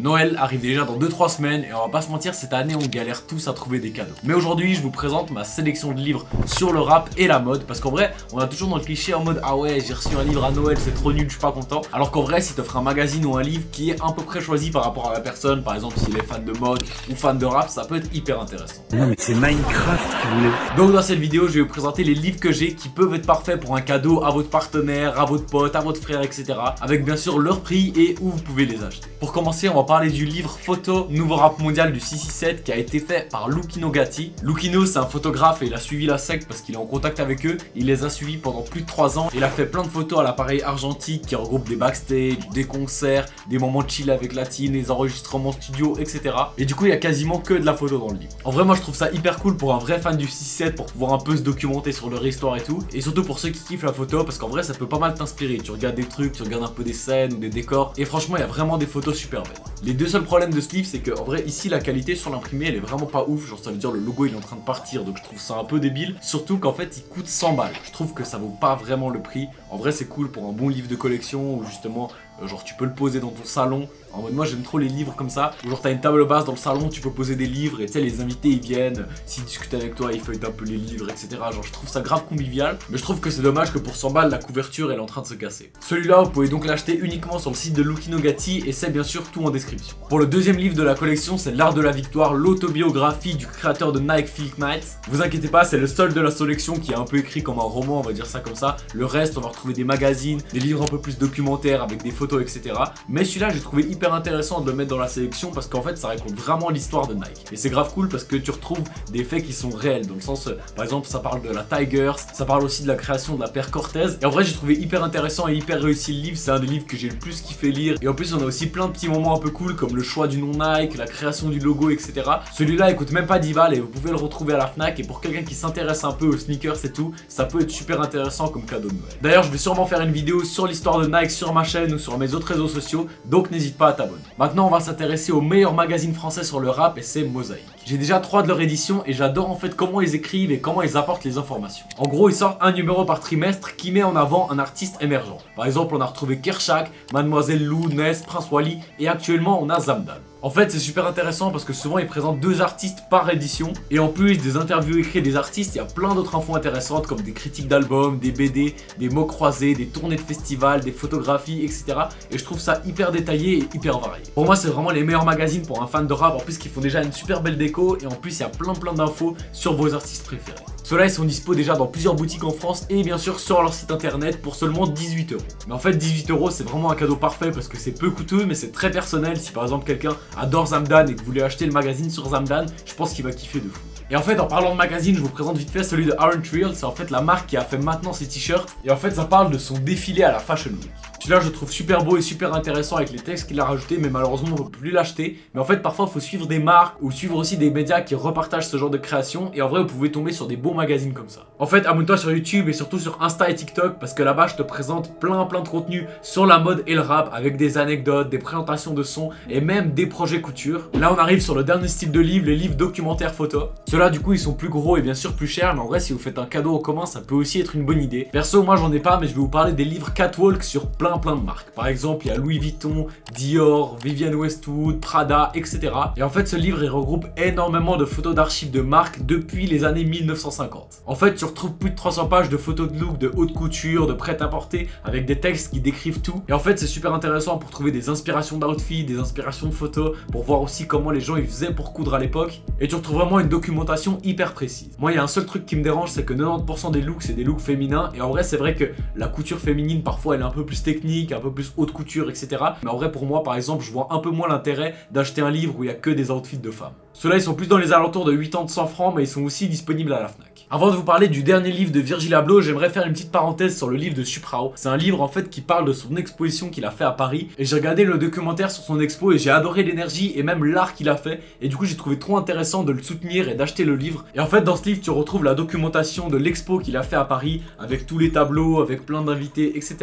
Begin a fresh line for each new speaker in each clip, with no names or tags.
Noël arrive déjà dans 2-3 semaines et on va pas se mentir, cette année on galère tous à trouver des cadeaux. Mais aujourd'hui je vous présente ma sélection de livres sur le rap et la mode, parce qu'en vrai on a toujours dans le cliché en mode ah ouais j'ai reçu un livre à Noël c'est trop nul je suis pas content. Alors qu'en vrai si t'offres un magazine ou un livre qui est à peu près choisi par rapport à la personne, par exemple s'il est fan de mode ou fan de rap, ça peut être hyper intéressant.
Non mais c'est Minecraft si vous voulez.
Donc dans cette vidéo je vais vous présenter les livres que j'ai qui peuvent être parfaits pour un cadeau à votre partenaire, à votre pote, à votre frère, etc. Avec bien sûr leur prix et où vous pouvez les acheter. Pour commencer on va parler du livre Photo, nouveau rap mondial du 667 qui a été fait par Luchino Gatti. Luchino c'est un photographe et il a suivi la secte parce qu'il est en contact avec eux. Il les a suivis pendant plus de 3 ans. Il a fait plein de photos à l'appareil argentique qui regroupe des backstage, des concerts, des moments de chill avec la team, des enregistrements studio, etc. Et du coup il y a quasiment que de la photo dans le livre. En vrai moi je trouve ça hyper cool pour un vrai fan du 667 pour pouvoir un peu se documenter sur leur histoire et tout. Et surtout pour ceux qui kiffent la photo parce qu'en vrai ça peut pas mal t'inspirer. Tu regardes des trucs, tu regardes un peu des scènes ou des décors et franchement il y a vraiment des photos super belles. Les deux seuls problèmes de ce livre c'est que en vrai ici la qualité sur l'imprimé elle est vraiment pas ouf, genre ça veut dire le logo il est en train de partir donc je trouve ça un peu débile, surtout qu'en fait il coûte 100 balles. Je trouve que ça vaut pas vraiment le prix. En vrai c'est cool pour un bon livre de collection où justement genre tu peux le poser dans ton salon. En mode moi j'aime trop les livres comme ça où genre t'as une table basse dans le salon, tu peux poser des livres et tu sais les invités ils viennent, s'ils discutent avec toi ils feuilletent un peu les livres etc. Genre je trouve ça grave convivial, mais je trouve que c'est dommage que pour 100 balles la couverture elle est en train de se casser. Celui-là vous pouvez donc l'acheter uniquement sur le site de Luchino Gatti et c'est bien sûr tout en description. Pour le deuxième livre de la collection c'est L'Art de la Victoire, l'autobiographie du créateur de Nike Phil Knight. Vous inquiétez pas c'est le seul de la sélection qui est un peu écrit comme un roman, on va dire ça comme ça. Le reste on va retrouver des magazines, des livres un peu plus documentaires avec des photos etc. Mais celui-là j'ai trouvé hyper intéressant de le mettre dans la sélection parce qu'en fait ça raconte vraiment l'histoire de Nike. Et c'est grave cool parce que tu retrouves des faits qui sont réels, dans le sens par exemple ça parle de la Tigers, ça parle aussi de la création de la paire Cortez. Et en vrai j'ai trouvé hyper intéressant et hyper réussi le livre, c'est un des livres que j'ai le plus kiffé lire. Et en plus on a aussi plein de petits moments un peu cool comme le choix du nom Nike, la création du logo etc. Celui-là il coûte même pas 10 balles et vous pouvez le retrouver à la Fnac. Et pour quelqu'un qui s'intéresse un peu aux sneakers et tout, ça peut être super intéressant comme cadeau de Noël. D'ailleurs je vais sûrement faire une vidéo sur l'histoire de Nike sur ma chaîne ou sur mes autres réseaux sociaux, donc n'hésite pas à t'abonner. Maintenant on va s'intéresser au meilleur magazine français sur le rap et c'est Mosaïque. J'ai déjà 3 de leur édition et j'adore en fait comment ils écrivent et comment ils apportent les informations. En gros ils sortent un numéro par trimestre qui met en avant un artiste émergent. Par exemple on a retrouvé Kershak, Mademoiselle Lou, Ness, Prince Wally et actuellement on a Zamdan. En fait c'est super intéressant parce que souvent ils présentent 2 artistes par édition et en plus des interviews écrites des artistes, il y a plein d'autres infos intéressantes comme des critiques d'albums, des BD, des mots croisés, des tournées de festivals, des photographies etc. Et je trouve ça hyper détaillé et hyper varié. Pour moi c'est vraiment les meilleurs magazines pour un fan de rap, en plus qu'ils font déjà une super belle déco et en plus il y a plein d'infos sur vos artistes préférés. Ceux-là ils sont dispo déjà dans plusieurs boutiques en France et bien sûr sur leur site internet pour seulement 18 €. Mais en fait 18 € c'est vraiment un cadeau parfait parce que c'est peu coûteux mais c'est très personnel. Si par exemple quelqu'un adore Zamdan et que vous voulez acheter le magazine sur Zamdan, je pense qu'il va kiffer de fou. Et en fait en parlant de magazine je vous présente vite fait celui de Aaron Trill, c'est en fait la marque qui a fait maintenant ces t-shirts et en fait ça parle de son défilé à la Fashion Week. Celui-là je le trouve super beau et super intéressant avec les textes qu'il a rajoutés, mais malheureusement on ne peut plus l'acheter. Mais en fait parfois il faut suivre des marques ou suivre aussi des médias qui repartagent ce genre de création et en vrai vous pouvez tomber sur des bons magazines comme ça. En fait abonne-toi sur YouTube et surtout sur Insta et TikTok parce que là-bas je te présente plein de contenu sur la mode et le rap avec des anecdotes, des présentations de sons et même des projets couture. Là on arrive sur le dernier style de livre, les livres documentaires photo. Ceux-là du coup ils sont plus gros et bien sûr plus chers, mais en vrai si vous faites un cadeau en commun ça peut aussi être une bonne idée. Perso moi j'en ai pas mais je vais vous parler des livres catwalk sur plein de marques. Par exemple il y a Louis Vuitton, Dior, Vivienne Westwood, Prada etc. Et en fait ce livre il regroupe énormément de photos d'archives de marques depuis les années 1950. En fait tu retrouves plus de 300 pages de photos de look, de haute couture, de prêt-à-porter avec des textes qui décrivent tout. Et en fait c'est super intéressant pour trouver des inspirations d'outfits, des inspirations de photos, pour voir aussi comment les gens ils faisaient pour coudre à l'époque. Et tu retrouves vraiment une documentation hyper précise. Moi il y a un seul truc qui me dérange, c'est que 90% des looks c'est des looks féminins et en vrai c'est vrai que la couture féminine parfois elle est un peu plus technique, un peu plus haute couture etc. Mais en vrai pour moi par exemple je vois un peu moins l'intérêt d'acheter un livre où il n'y a que des outfits de femmes. Ceux-là ils sont plus dans les alentours de 80-100 francs mais ils sont aussi disponibles à la Fnac. Avant de vous parler du dernier livre de Virgil Abloh, j'aimerais faire une petite parenthèse sur le livre de Suprao. C'est un livre en fait qui parle de son exposition qu'il a fait à Paris. Et j'ai regardé le documentaire sur son expo et j'ai adoré l'énergie et même l'art qu'il a fait. Et du coup j'ai trouvé trop intéressant de le soutenir et d'acheter le livre. Et en fait dans ce livre tu retrouves la documentation de l'expo qu'il a fait à Paris avec tous les tableaux, avec plein d'invités etc.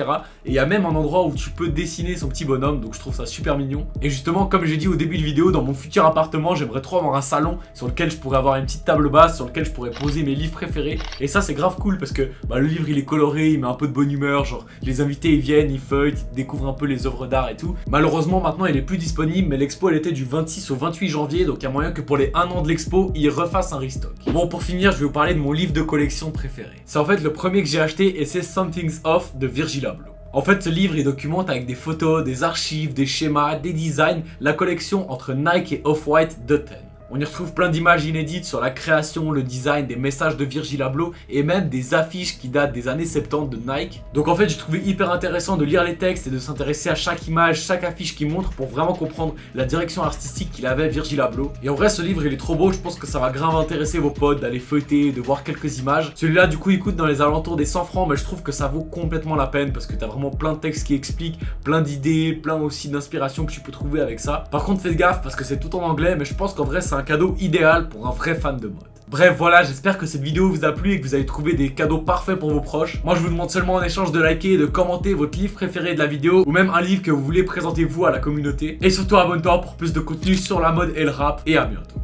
Et il y a même un endroit où tu peux dessiner son petit bonhomme, donc je trouve ça super mignon. Et justement comme j'ai dit au début de vidéo, dans mon futur appartement j'aimerais trop avoir un salon sur lequel je pourrais avoir une petite table basse, sur lequel je pourrais poser mes livres préférés. Et ça c'est grave cool parce que le livre il est coloré, il met un peu de bonne humeur, genre les invités ils viennent, ils feuilletent, ils découvrent un peu les œuvres d'art et tout. Malheureusement maintenant il est plus disponible, mais l'expo elle était du 26 au 28 janvier, donc il y a moyen que pour les 1 an de l'expo, ils refassent un restock. Bon, pour finir, je vais vous parler de mon livre de collection préféré. C'est en fait le premier que j'ai acheté et c'est Something's Off de Virgil Abloh. En fait, ce livre, il documente avec des photos, des archives, des schémas, des designs, la collection entre Nike et Off-White de 10. On y retrouve plein d'images inédites sur la création, le design, des messages de Virgil Abloh et même des affiches qui datent des années 70 de Nike. Donc en fait, j'ai trouvé hyper intéressant de lire les textes et de s'intéresser à chaque image, chaque affiche qu'il montre pour vraiment comprendre la direction artistique qu'il avait Virgil Abloh. Et en vrai, ce livre, il est trop beau, je pense que ça va grave intéresser vos potes d'aller feuilleter, de voir quelques images. Celui-là, du coup, il coûte dans les alentours des 100 francs, mais je trouve que ça vaut complètement la peine parce que t'as vraiment plein de textes qui expliquent, plein d'idées, plein aussi d'inspiration que tu peux trouver avec ça. Par contre, faites gaffe parce que c'est tout en anglais, mais je pense qu'en vrai, c'est un cadeau idéal pour un vrai fan de mode. Bref, voilà, j'espère que cette vidéo vous a plu et que vous avez trouvé des cadeaux parfaits pour vos proches. Moi, je vous demande seulement en échange de liker et de commenter votre livre préféré de la vidéo ou même un livre que vous voulez présenter vous à la communauté. Et surtout, abonne-toi pour plus de contenu sur la mode et le rap. Et à bientôt.